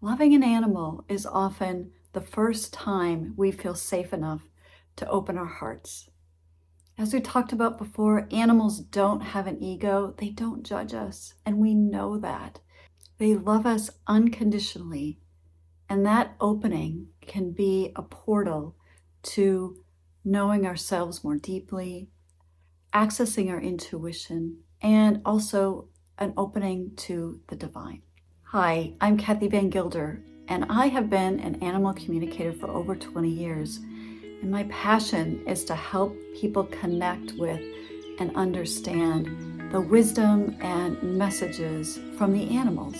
Loving an animal is often the first time we feel safe enough to open our hearts. As we talked about before, animals don't have an ego. They don't judge us, and we know that. They love us unconditionally, and that opening can be a portal to knowing ourselves more deeply, accessing our intuition, and also an opening to the divine. Hi, I'm Kathy Van Gilder, and I have been an animal communicator for over 20 years. And my passion is to help people connect with and understand the wisdom and messages from the animals.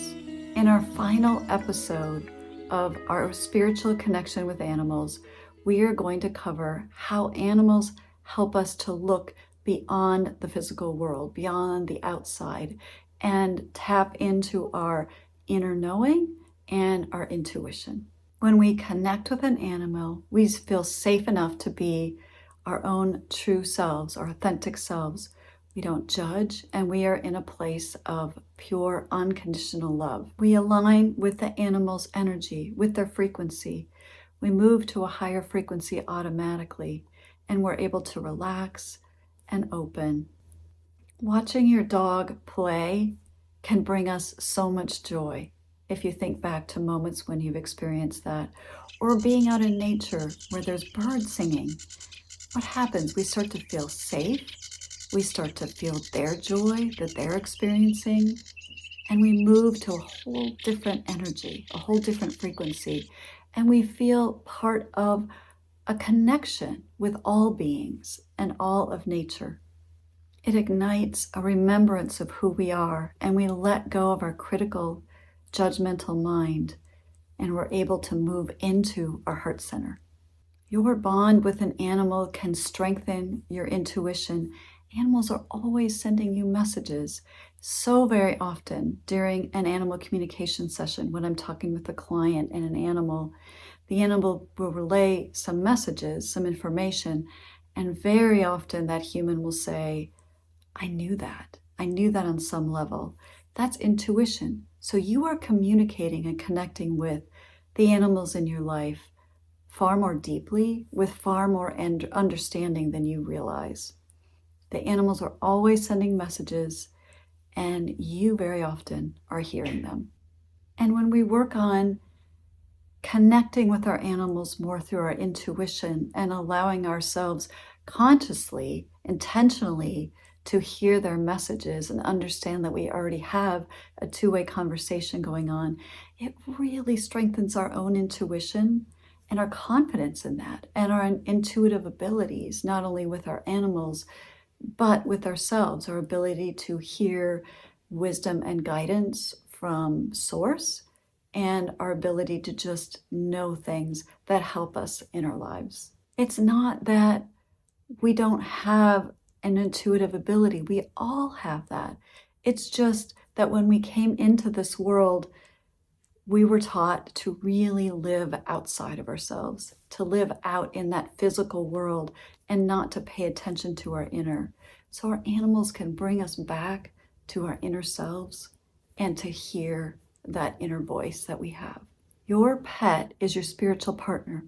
In our final episode of our spiritual connection with animals, we are going to cover how animals help us to look beyond the physical world, beyond the outside, and tap into our inner knowing and our intuition. When we connect with an animal, we feel safe enough to be our own true selves, our authentic selves. We don't judge, and we are in a place of pure, unconditional love. We align with the animal's energy, with their frequency. We move to a higher frequency automatically, and we're able to relax and open. Watching your dog play can bring us so much joy. If you think back to moments when you've experienced that, or being out in nature where there's birds singing, what happens? We start to feel safe. We start to feel their joy that they're experiencing, and we move to a whole different energy, a whole different frequency, and we feel part of a connection with all beings and all of nature. It ignites a remembrance of who we are, and we let go of our critical, judgmental mind, and we're able to move into our heart center. Your bond with an animal can strengthen your intuition. Animals are always sending you messages. So very often during an animal communication session, when I'm talking with a client and an animal, the animal will relay some messages, some information, and very often that human will say, I knew that. I knew that on some level. That's intuition. So you are communicating and connecting with the animals in your life far more deeply, with far more understanding than you realize. The animals are always sending messages, and you very often are hearing them. And when we work on connecting with our animals more through our intuition and allowing ourselves consciously, intentionally, to hear their messages and understand that we already have a two-way conversation going on, it really strengthens our own intuition and our confidence in that and our intuitive abilities, not only with our animals, but with ourselves, our ability to hear wisdom and guidance from source, and our ability to just know things that help us in our lives. It's not that we don't have an intuitive ability. We all have that. It's just that when we came into this world, we were taught to really live outside of ourselves, to live out in that physical world and not to pay attention to our inner. So our animals can bring us back to our inner selves and to hear that inner voice that we have. Your pet is your spiritual partner.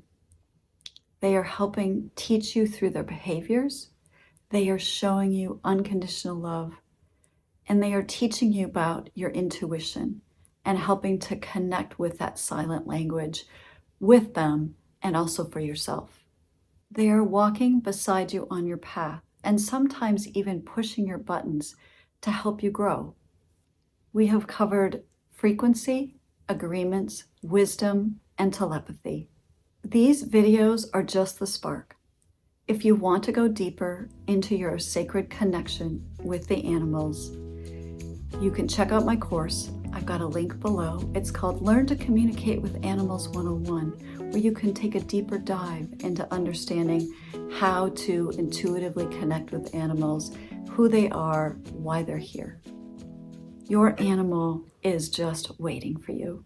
They are helping teach you through their behaviors. They are showing you unconditional love, and they are teaching you about your intuition and helping to connect with that silent language with them and also for yourself. They are walking beside you on your path and sometimes even pushing your buttons to help you grow. We have covered frequency, agreements, wisdom, and telepathy. These videos are just the spark. If you want to go deeper into your sacred connection with the animals, you can check out my course. I've got a link below. It's called Learn to Communicate with Animals 101, where you can take a deeper dive into understanding how to intuitively connect with animals, who they are, why they're here. Your animal is just waiting for you.